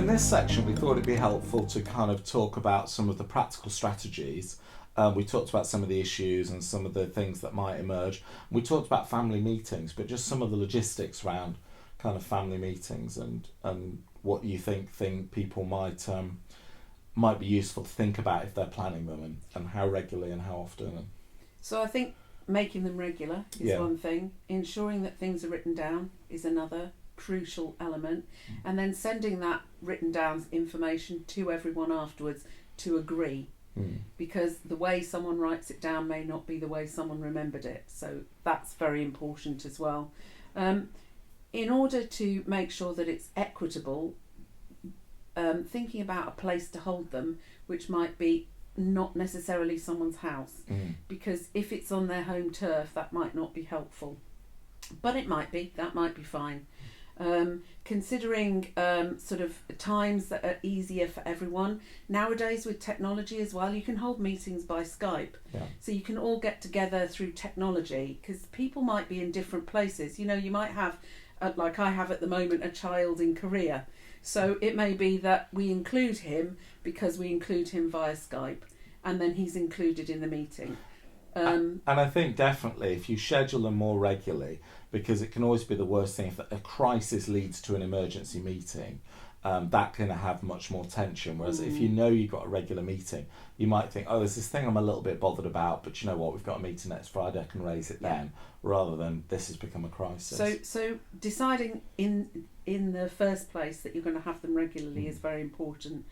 in this section, we thought it'd be helpful to kind of talk about some of the practical strategies. We talked about some of the issues and some of the things that might emerge. We talked about family meetings, but just some of the logistics around kind of family meetings and what you think people might be useful to think about if they're planning them, and how regularly and how often. So I think making them regular is one thing. Ensuring that things are written down is another crucial element, and then sending that written down information to everyone afterwards to agree, because the way someone writes it down may not be the way someone remembered it, so that's very important as well. In order to make sure that it's equitable, thinking about a place to hold them, which might be not necessarily someone's house, because if it's on their home turf, that might not be helpful, but that might be fine. Considering sort of times that are easier for everyone. Nowadays with technology as well, you can hold meetings by Skype. So you can all get together through technology, because people might be in different places. You know, you might have, like I have at the moment, a child in Korea. So it may be that we include him because we include him via Skype, and then he's included in the meeting. And I think definitely if you schedule them more regularly, because it can always be the worst thing if a crisis leads to an emergency meeting, that can have much more tension. Whereas if you know you've got a regular meeting, you might think, oh, there's this thing I'm a little bit bothered about, but you know what, we've got a meeting next Friday, I can raise it then, rather than this has become a crisis. So deciding in the first place that you're going to have them regularly is very important,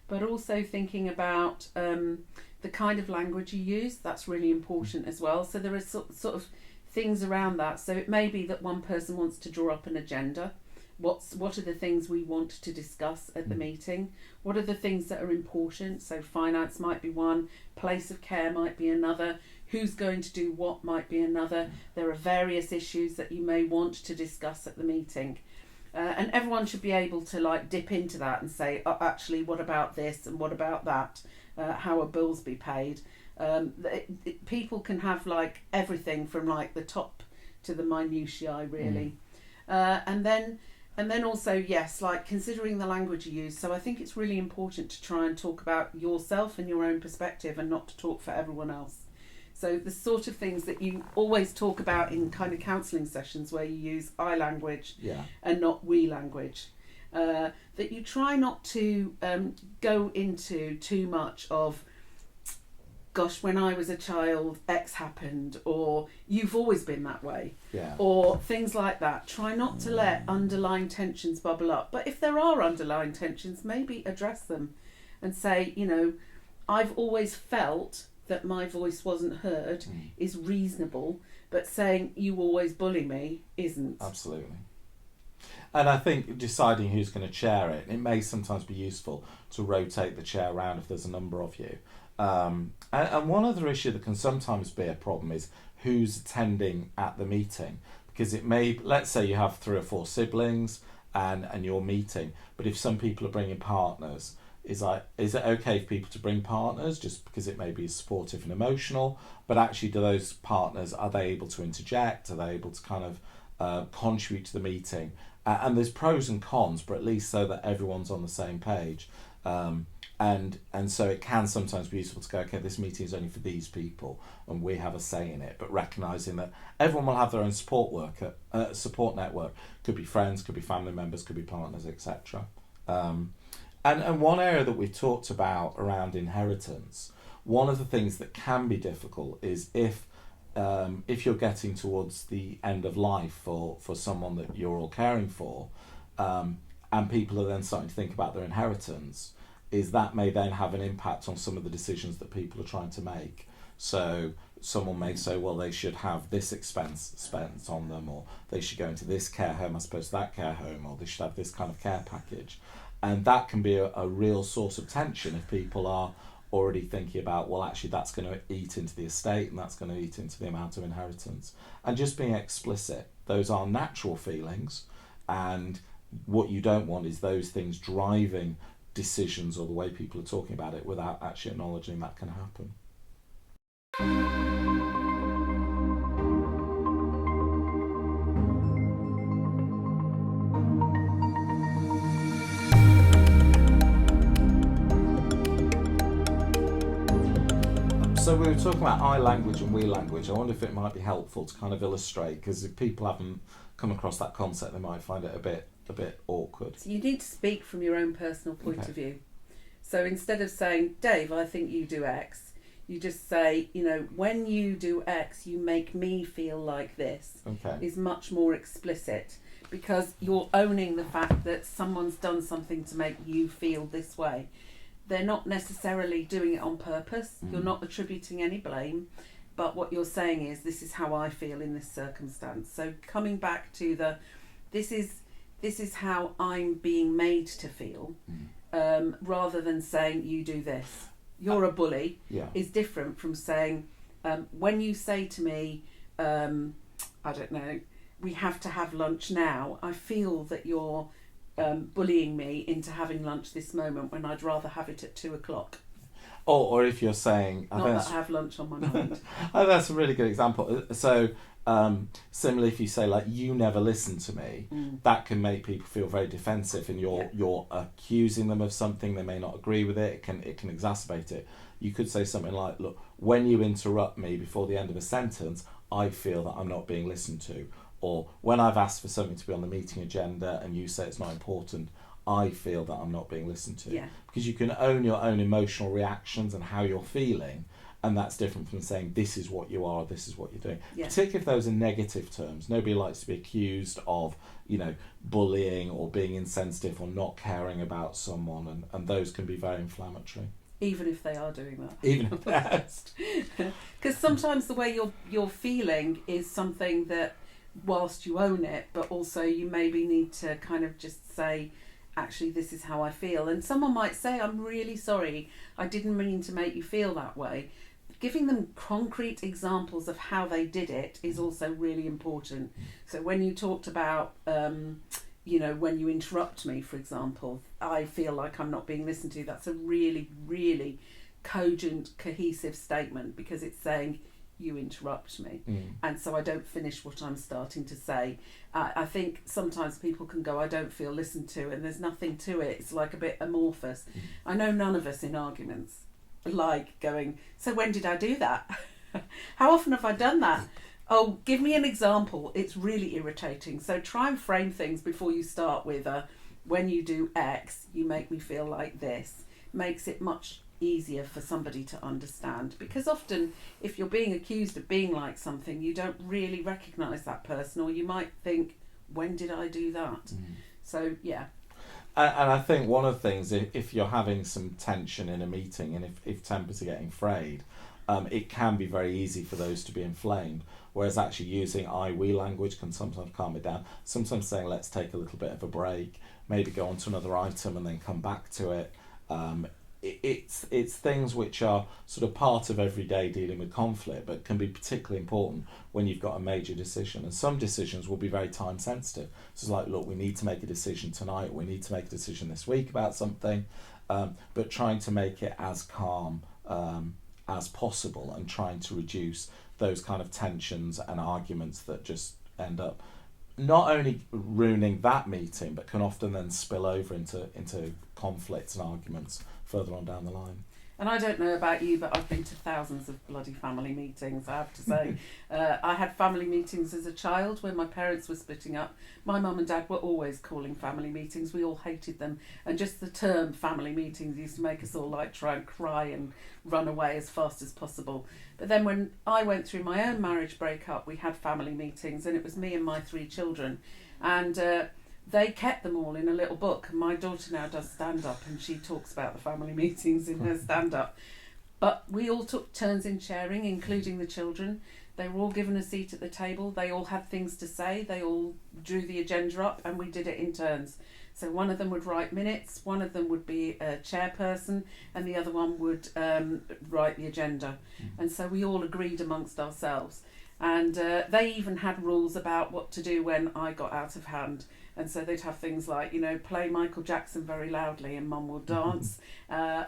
but also thinking about the kind of language you use, that's really important as well. So there are sort of things around that. So it may be that one person wants to draw up an agenda. What are the things we want to discuss at the meeting? What are the things that are important? So finance might be one, place of care might be another, who's going to do what might be another. There are various issues that you may want to discuss at the meeting. And everyone should be able to like dip into that and say, oh, actually, what about this and what about that? How will bills be paid? People can have like everything from like the top to the minutiae, really. And then also, yes, like considering the language you use. So I think it's really important to try and talk about yourself and your own perspective, and not to talk for everyone else. So the sort of things that you always talk about in kind of counselling sessions, where you use I language and not we language, that you try not to go into too much of, gosh, when I was a child, X happened, or you've always been that way, or things like that. Try not to let underlying tensions bubble up. But if there are underlying tensions, maybe address them and say, you know, I've always felt that my voice wasn't heard is reasonable, but saying you always bully me isn't. Absolutely. And I think deciding who's going to chair it may sometimes be useful to rotate the chair around if there's a number of you. And one other issue that can sometimes be a problem is who's attending at the meeting, because it may, let's say you have 3 or 4 siblings and you're meeting, but if some people are bringing partners, is it okay for people to bring partners just because it may be supportive and emotional, but actually do those partners, are they able to interject, are they able to kind of contribute to the meeting? And there's pros and cons, but at least so that everyone's on the same page. And so it can sometimes be useful to go, okay, this meeting is only for these people and we have a say in it, but recognising that everyone will have their own support network. Could be friends, could be family members, could be partners, etc. And one area that we've talked about around inheritance, one of the things that can be difficult is if you're getting towards the end of life for someone that you're all caring for, and people are then starting to think about their inheritance, is that may then have an impact on some of the decisions that people are trying to make. So someone may say, well, they should have this expense spent on them, or they should go into this care home as opposed to that care home, or they should have this kind of care package. And that can be a real source of tension if people are already thinking about, well, actually that's going to eat into the estate and that's going to eat into the amount of inheritance. And just being explicit, those are natural feelings, and what you don't want is those things driving decisions or the way people are talking about it without actually acknowledging that can happen. So we were talking about I language and we language. I wonder if it might be helpful to kind of illustrate, because if people haven't come across that concept, they might find it a bit awkward. So you need to speak from your own personal point Okay. of view. So instead of saying, Dave, I think you do X, you just say, when you do X, you make me feel like this, Okay. is much more explicit, because you're owning the fact that someone's done something to make you feel this way. They're not necessarily doing it on purpose. You're not attributing any blame, but what you're saying is, this is how I feel in this circumstance. So coming back to this is how I'm being made to feel, rather than saying you do this. You're a bully Yeah. is different from saying, when you say to me, I don't know, we have to have lunch now, I feel that you're bullying me into having lunch this moment when I'd rather have it at 2:00. Or if you're saying, Not that I have lunch on my mind. oh, that's a really good example. So, similarly, if you say like "you never listen to me," that can make people feel very defensive, and you're accusing them of something. They may not agree with it. It can exacerbate it. You could say something like, "Look, when you interrupt me before the end of a sentence, I feel that I'm not being listened to." Or when I've asked for something to be on the meeting agenda and you say it's not important, I feel that I'm not being listened to. Yeah. Because you can own your own emotional reactions and how you're feeling, and that's different from saying this is what you are, this is what you're doing. Yeah. Particularly if those are negative terms. Nobody likes to be accused of, bullying or being insensitive or not caring about someone, and those can be very inflammatory. Even if they are doing that. Even if that's Because sometimes the way you're feeling is something that, whilst you own it, but also you maybe need to kind of just say, actually, this is how I feel. And someone might say, I'm really sorry, I didn't mean to make you feel that way. Giving them concrete examples of how they did it is also really important. So when you talked about, when you interrupt me, for example, I feel like I'm not being listened to, that's a really, really cogent, cohesive statement, because it's saying, you interrupt me, and so I don't finish what I'm starting to say. I think sometimes people can go, I don't feel listened to, and there's nothing to it. It's like a bit amorphous. I know none of us in arguments like going, so when did I do that? How often have I done that? Oh, give me an example. It's really irritating. So try and frame things before you start with when you do X, you make me feel like this. Makes it much easier for somebody to understand, because often if you're being accused of being like something, you don't really recognise that person, or you might think, when did I do that? So yeah. And I think one of the things, if you're having some tension in a meeting, and if tempers are getting frayed, it can be very easy for those to be inflamed, whereas actually using we language can sometimes calm it down. Sometimes saying, let's take a little bit of a break, maybe go on to another item and then come back to it. It's things which are sort of part of everyday dealing with conflict, but can be particularly important when you've got a major decision. And some decisions will be very time sensitive. So it's like, look, we need to make a decision tonight, we need to make a decision this week about something, but trying to make it as calm as possible, and trying to reduce those kind of tensions and arguments that just end up not only ruining that meeting, but can often then spill over into conflicts and arguments further on down the line. And I don't know about you, but I've been to thousands of bloody family meetings, I have to say. I had family meetings as a child when my parents were splitting up. My mum and dad were always calling family meetings. We all hated them. And just the term family meetings used to make us all try and cry and run away as fast as possible. But then when I went through my own marriage breakup, we had family meetings, and it was me and my 3 children. And they kept them all in a little book. And my daughter now does stand-up, and she talks about the family meetings in her stand-up. But we all took turns in chairing, including the children. They were all given a seat at the table. They all had things to say. They all drew the agenda up, and we did it in turns. So one of them would write minutes, one of them would be a chairperson, and the other one would write the agenda. And so we all agreed amongst ourselves. And they even had rules about what to do when I got out of hand. And so they'd have things like, play Michael Jackson very loudly and Mum will dance,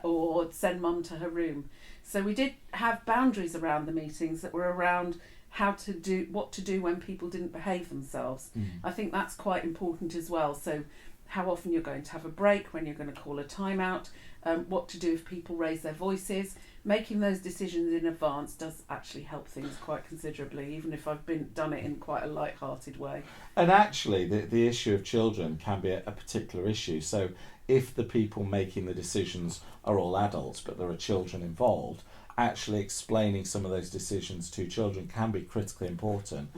or send Mum to her room. So we did have boundaries around the meetings that were around what to do when people didn't behave themselves. I think that's quite important as well. So how often you're going to have a break, when you're going to call a timeout, what to do if people raise their voices. Making those decisions in advance does actually help things quite considerably, even if I've done it in quite a light-hearted way. And actually, the issue of children can be a particular issue. So if the people making the decisions are all adults, but there are children involved, actually explaining some of those decisions to children can be critically important.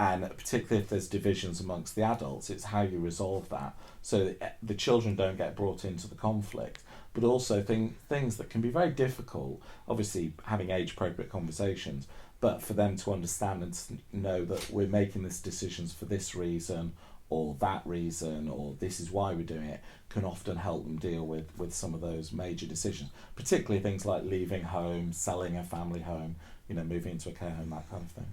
And particularly if there's divisions amongst the adults, it's how you resolve that. So the children don't get brought into the conflict, but also things that can be very difficult, obviously having age-appropriate conversations, but for them to understand and to know that we're making these decisions for this reason or that reason, or this is why we're doing it, can often help them deal with some of those major decisions, particularly things like leaving home, selling a family home, moving into a care home, that kind of thing.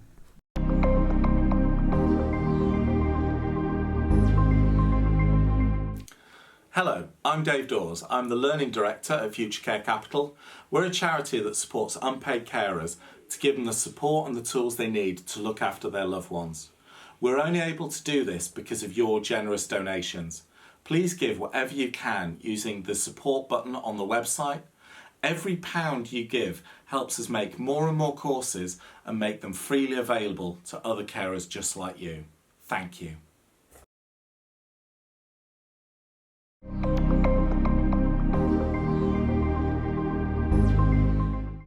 Hello, I'm Dave Dawes. I'm the Learning Director at Future Care Capital. We're a charity that supports unpaid carers to give them the support and the tools they need to look after their loved ones. We're only able to do this because of your generous donations. Please give whatever you can using the support button on the website. Every £1 you give helps us make more and more courses and make them freely available to other carers just like you. Thank you.